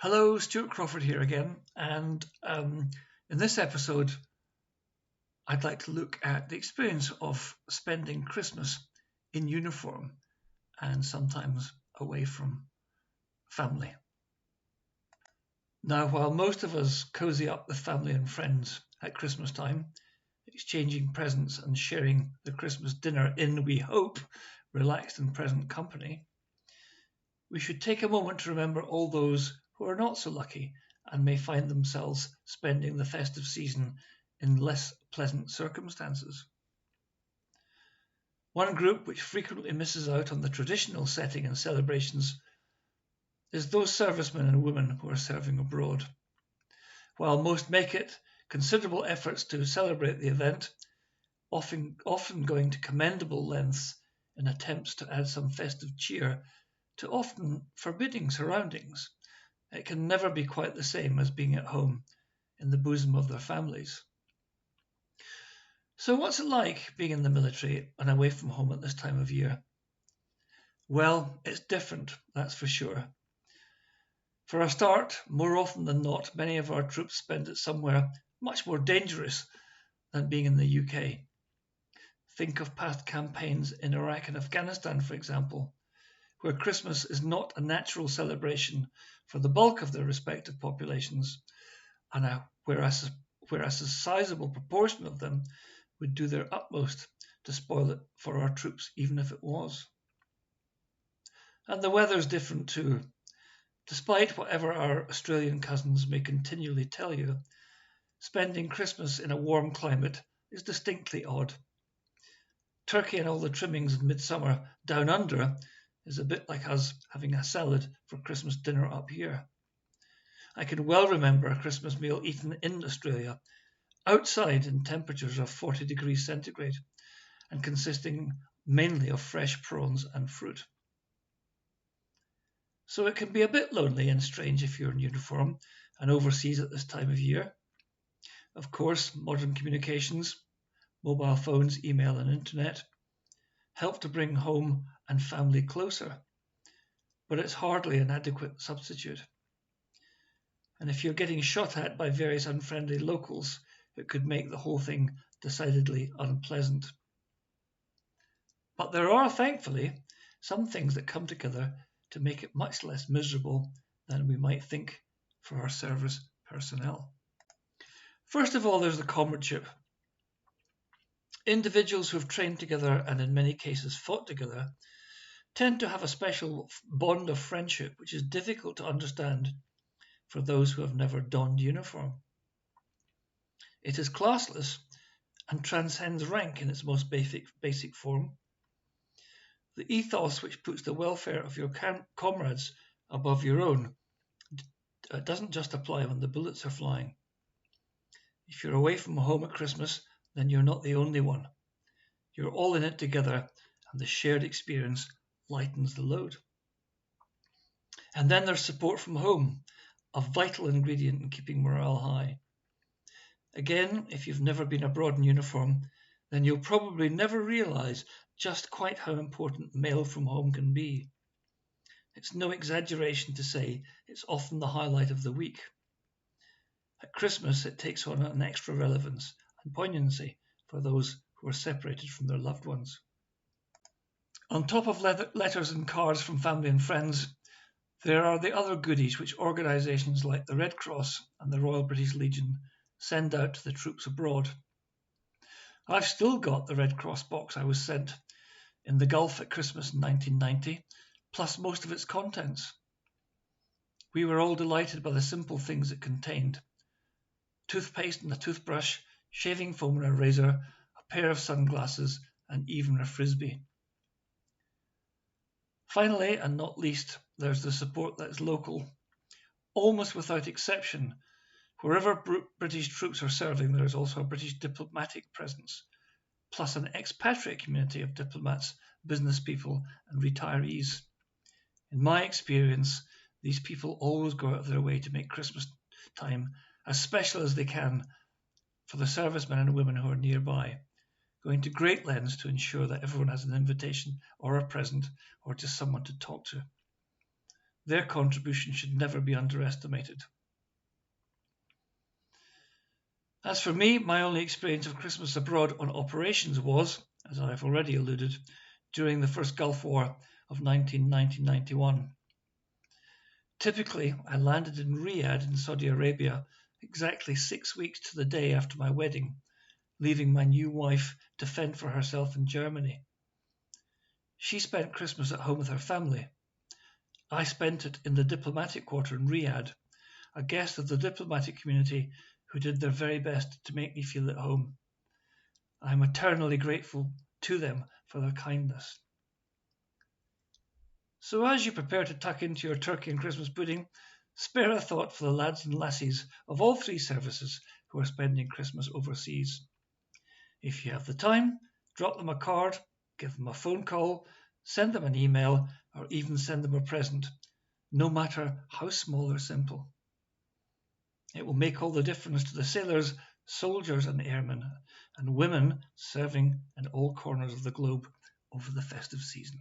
Hello, Stuart Crawford here again. And in this episode, I'd like to look at the experience of spending Christmas in uniform and sometimes away from family. Now, while most of us cozy up with family and friends at Christmas time, exchanging presents and sharing the Christmas dinner in, we hope, relaxed and pleasant company, we should take a moment to remember all those who are not so lucky and may find themselves spending the festive season in less pleasant circumstances. One group which frequently misses out on the traditional setting and celebrations is those servicemen and women who are serving abroad. While most make it considerable efforts to celebrate the event, often going to commendable lengths in attempts to add some festive cheer to often forbidding surroundings, it can never be quite the same as being at home in the bosom of their families. So what's it like being in the military and away from home at this time of year? Well, it's different, that's for sure. For a start, more often than not, many of our troops spend it somewhere much more dangerous than being in the UK. Think of past campaigns in Iraq and Afghanistan, for example, where Christmas is not a natural celebration for the bulk of their respective populations, and whereas a sizable proportion of them would do their utmost to spoil it for our troops, even if it was. And the weather's different too. Despite whatever our Australian cousins may continually tell you, spending Christmas in a warm climate is distinctly odd. Turkey and all the trimmings in midsummer down under is a bit like us having a salad for Christmas dinner up here. I can well remember a Christmas meal eaten in Australia, outside in temperatures of 40 degrees centigrade, and consisting mainly of fresh prawns and fruit. So it can be a bit lonely and strange if you're in uniform and overseas at this time of year. Of course, modern communications, mobile phones, email and internet help to bring home and family closer, but it's hardly an adequate substitute. And if you're getting shot at by various unfriendly locals, it could make the whole thing decidedly unpleasant. But there are, thankfully, some things that come together to make it much less miserable than we might think for our service personnel. First of all, there's the comradeship. Individuals who have trained together and in many cases fought together tend to have a special bond of friendship which is difficult to understand for those who have never donned uniform. It is classless and transcends rank in its most basic form. The ethos which puts the welfare of your comrades above your own doesn't just apply when the bullets are flying. If you're away from home at Christmas, then you're not the only one. You're all in it together, and the shared experience lightens the load. And then there's support from home, a vital ingredient in keeping morale high. Again, if you've never been abroad in uniform, then you'll probably never realise just quite how important mail from home can be. It's no exaggeration to say it's often the highlight of the week. At Christmas, it takes on an extra relevance and poignancy for those who are separated from their loved ones. On top of letters and cards from family and friends, there are the other goodies which organisations like the Red Cross and the Royal British Legion send out to the troops abroad. I've still got the Red Cross box I was sent in the Gulf at Christmas in 1990, plus most of its contents. We were all delighted by the simple things it contained: toothpaste and a toothbrush, shaving foam and a razor, a pair of sunglasses, and even a frisbee. Finally, and not least, there's the support that is local. Almost without exception, wherever British troops are serving, there is also a British diplomatic presence, plus an expatriate community of diplomats, business people, and retirees. In my experience, these people always go out of their way to make Christmas time as special as they can for the servicemen and women who are nearby, going to great lengths to ensure that everyone has an invitation or a present or just someone to talk to. Their contribution should never be underestimated. As for me, my only experience of Christmas abroad on operations was, as I have already alluded, during the first Gulf War of 1990-91. Typically, I landed in Riyadh in Saudi Arabia exactly 6 weeks to the day after my wedding, leaving my new wife to fend for herself in Germany. She spent Christmas at home with her family. I spent it in the diplomatic quarter in Riyadh, a guest of the diplomatic community who did their very best to make me feel at home. I am eternally grateful to them for their kindness. So as you prepare to tuck into your turkey and Christmas pudding, spare a thought for the lads and lassies of all three services who are spending Christmas overseas. If you have the time, drop them a card, give them a phone call, send them an email, or even send them a present, no matter how small or simple. It will make all the difference to the sailors, soldiers, and airmen, and women serving in all corners of the globe over the festive season.